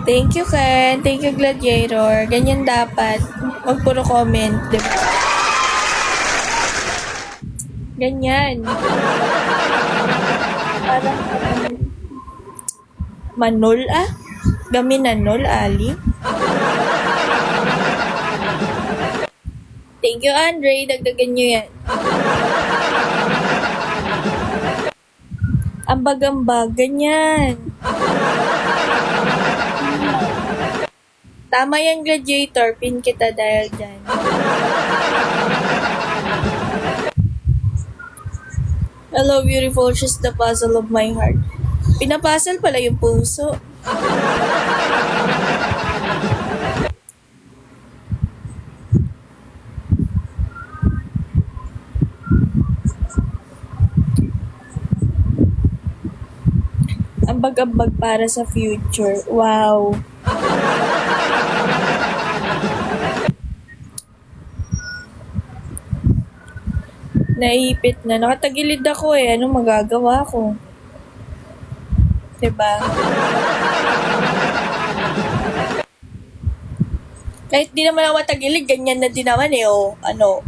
Thank you, Ken. Thank you, Gladiator. Ganyan dapat. Huwag puro comment, diba? Ganyan. Parang manol ah? Gaminanol, Ali? Thank you, Andre. Dagdagan nyo yan. Ambag-ambag. Ganyan. Tama yan, Gladiator. Pin kita dahil dyan. Hello, beautiful. She's the puzzle of my heart. Pinapuzzle pala yung puso. Ambag-ambag para sa future. Wow. Naipit na. Nakatagilid ako eh. Anong magagawa ko? Diba? Kahit di naman ako matagilid, ganyan na din naman eh. O,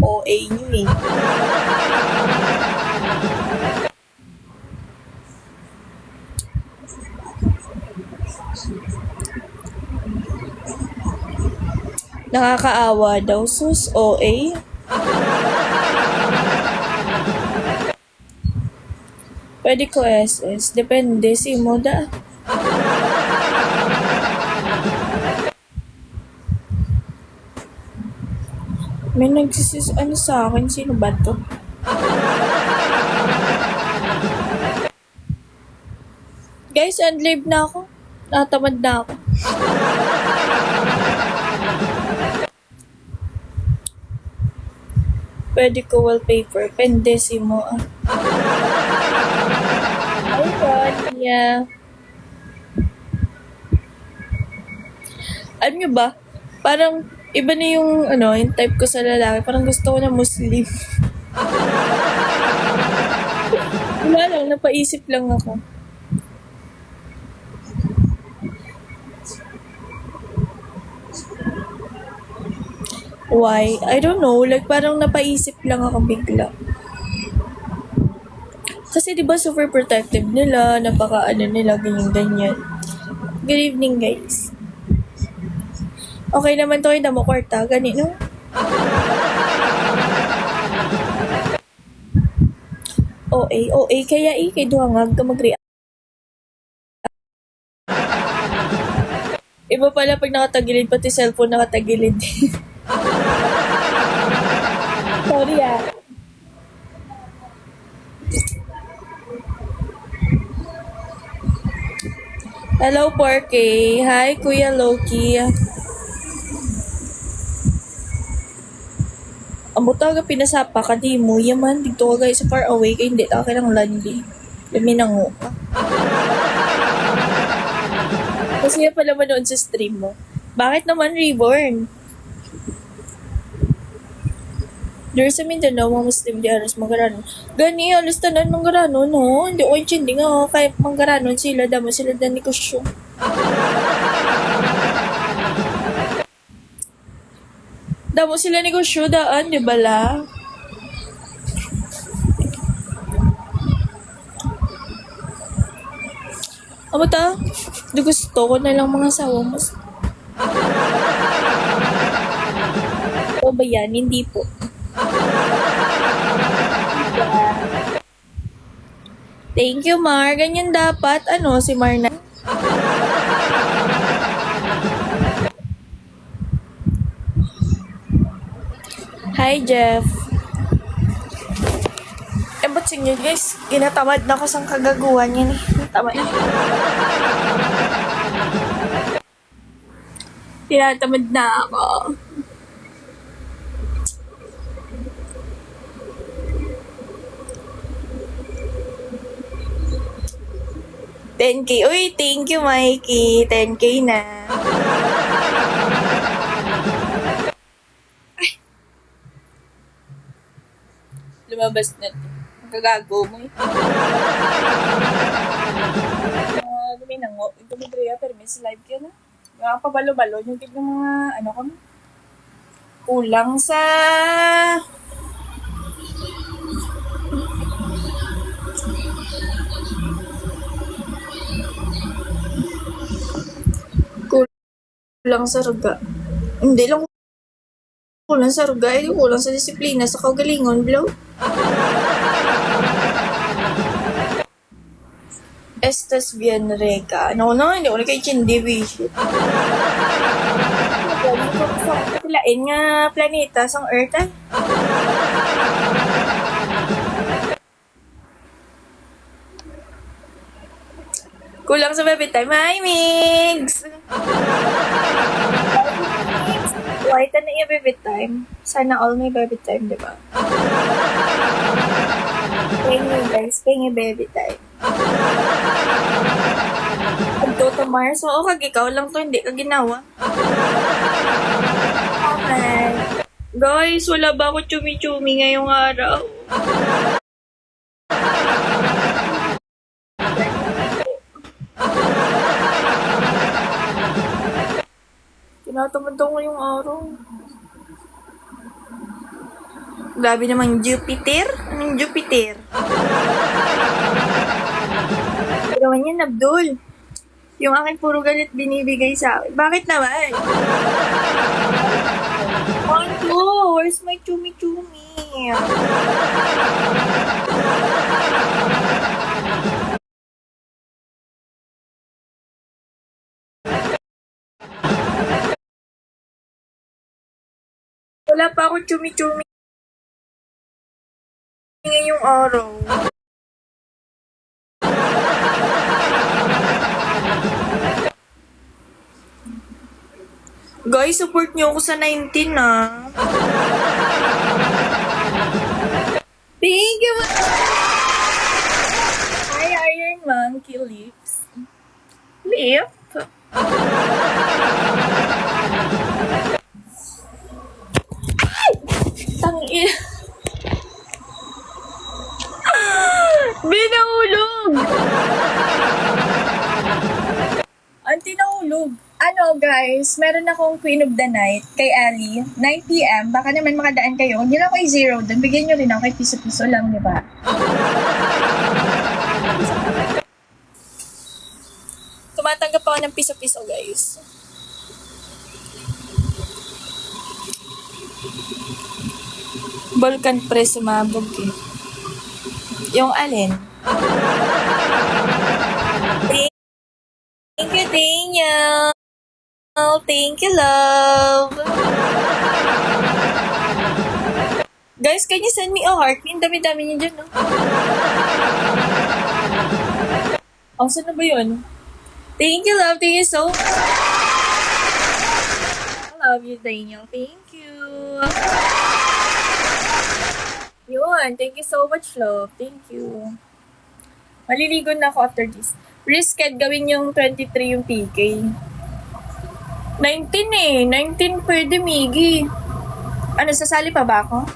OA nyo eh. Nakakaawa daw, sus, OA. Pwede ko SS. Depende si Moda. May nagsisis ano sa akin. Sino ba to? Guys, end live na ako. Natamad na ako. Pwede ko wallpaper. Pendesimo ah. Oh God, yeah. Alam nyo ba? Parang iba na yung yung type ko sa lalaki. Parang gusto ko na Muslim. Wala lang, napaisip lang ako. Why? I don't know. Like, parang napaisip lang ako bigla. Kasi diba super protective nila, nila, ganyan-ganyan. Good evening, guys. Okay naman to, hindi mo kwarta. Ganito. OA, kaya kay duhangag ka mag-react. Iba pala pag nakatagilid, pati cellphone nakatagilid. Sorry ah. Hello, Porky. Hi, Kuya Loki. Ang butaga pinasapa ka di mo. Yaman, dito ka guys, far away. Kaya hindi ka ng landi. Luminango ka. Kasi yan pala manood sa stream mo. Bakit naman Reborn? Dari sa Mindanao, mga Muslim di aras manggaranon. Gani, alas tanan manggaranon, no? Hindi ko hindi nga, kaya manggaranon sila, damo sila na negosyo. Damo sila negosyo, daan, di ba la? Amo ta? Di gusto ko na lang mga sawa mo. O ba yan? Hindi po. Thank you, Mar. Ganyan dapat. Si Mar na. Hi, Jeff. Ba't sa inyo, guys? Ginatamad na ko sa kagaguhan yan eh. Tamad na. Tinatamad na ako. $10K. Uy, thank you, Mikey. $10K na. Ay. Lumabas na to. Magagago mo eh. Luminango. Ito mo Drea, pero may live ka na. Mga pabalo-balo, yung tignan mga, ano ko, kulang sa, kulang sa ruga. Hindi lang kulang sa ruga, eh, kulang sa disiplina, sa kaugalingon, blow. Estas bien reka. No, hindi ko na kay Chindi, Bishop. Sa katilain nga planeta sang Earth, eh. Kulang sa baby time. Hi, Migs! White na yung baby time. Sana all may baby time, di ba? Pengi, guys. Pengi baby time. Pagto Mars, oo, kag ikaw lang to, hindi ka ginawa. Okay. Guys, wala ba ako chumi-chumi ngayong araw? Tinatamad ko yung araw. Grabe naman Jupiter. Anong Jupiter? Gawin yan, Abdul. Yung akin puro galit binibigay sa akin. Bakit naman? Anto, where's my chumi-chumi? Wala pa ako chumi-chumi ngayong araw. Guys, support niyo ako sa 19, ah. Thank you! Hi, Iron Monkey Lips. Lip? Tangin. Binahulog! Auntie nahulog. Ano guys, meron akong Queen of the Night kay Ali, 9 p.m. Baka naman makadaan kayo. Huwag nyo lang kay zero doon. Bigyan nyo rin ako kay piso-piso lang, di ba? Tumatanggap ako ng piso-piso, guys. Vulcan Press sumabog eh. Yung alin? Thank you, Daniel. Thank you, love. Guys, can you send me a heart? Ang dami-dami niyo dyan, no? Oh, saan na ba yun? Thank you, love. Thank you so much. I love you, Daniel. Thank you. Yun. Thank you so much, love. Thank you. Maliligo na ako after this. Risked gawin yung 23 yung PK. 19 eh. 19 pwede, Miggy. Ano, sasali pa ba ako?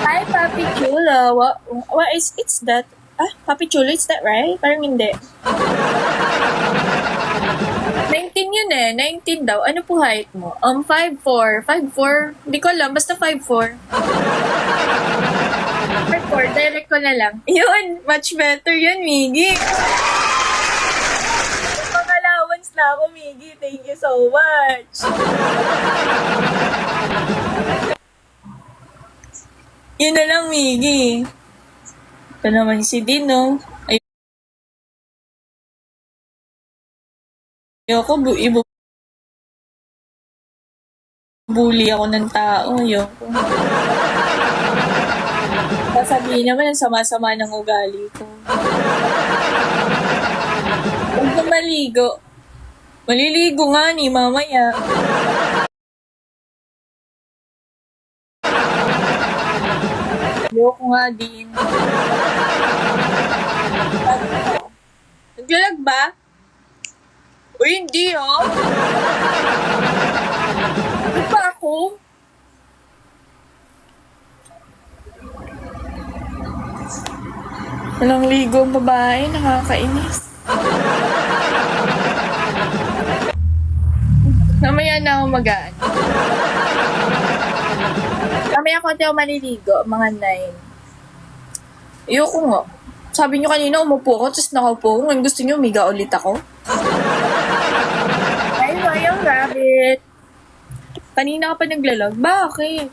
Hi, Papi Chula. What is, it's that? Ah, Papi Chula, is that right? Parang hindi. 19 yun eh. 19 daw. Ano po height mo? 5'4". 5'4"? Hindi ko alam. Basta 5'4". 5'4". Direct ko na lang. Yun. Much better yun, Miggy. Pang-allowance na ako, Miggy. Thank you so much. Yun na lang, Miggy. Ito naman si Dino. Ayoko, bully ako ng tao. Ayoko. Sasabihin naman ang sama-sama ng ugali ko. Huwag na maligo. Maliligo nga ni mamaya. Ayoko nga din. Naglalag ba? Uy, hindi oh. Ano pa ako? Walang ligo ang babae, nakakainis. ako magaan. Mamaya konti ako maliligo, mga 9. Ayoko nga. Sabi nyo kanina, umupo ako, tapos nakaupo ako. Ngayon gusto nyo, umiga ulit ako. Ay, sayang, rabbit. Kanina ka pa naglalag. Bakit?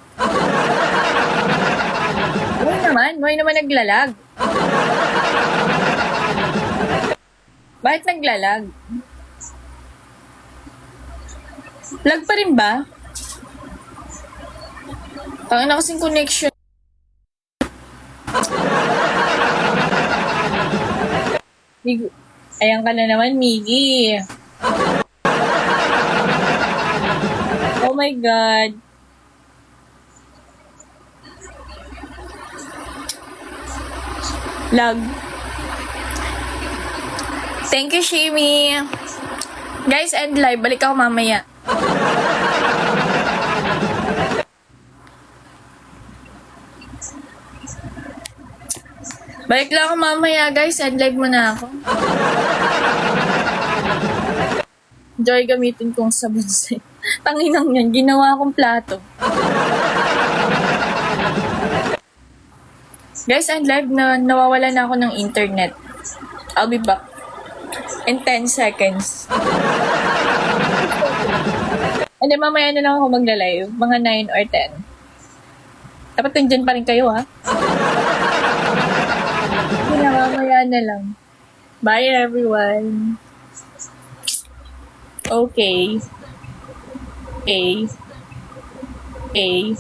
Huwag naman naglalag. Bakit naglalag? Lag pa rin ba? Ang na kasing connection. Ayan ka na naman, Miggy. Oh my God. Lag. Thank you, Shimi. Guys, end live. Balik ako mamaya. Balik lang ako mamaya, guys. End live muna ako. Enjoy gamitin kong sabon set. Tanginang yan. Ginawa akong plato. Guys, end live na nawawala na ako ng internet. I'll be back in 10 seconds. And then, mamaya na lang ako magla-live. Mga 9 or 10. Dapat nandyan pa rin kayo, ha? Hindi na, mamaya na lang. Bye, everyone. Okay. Okay. Okay.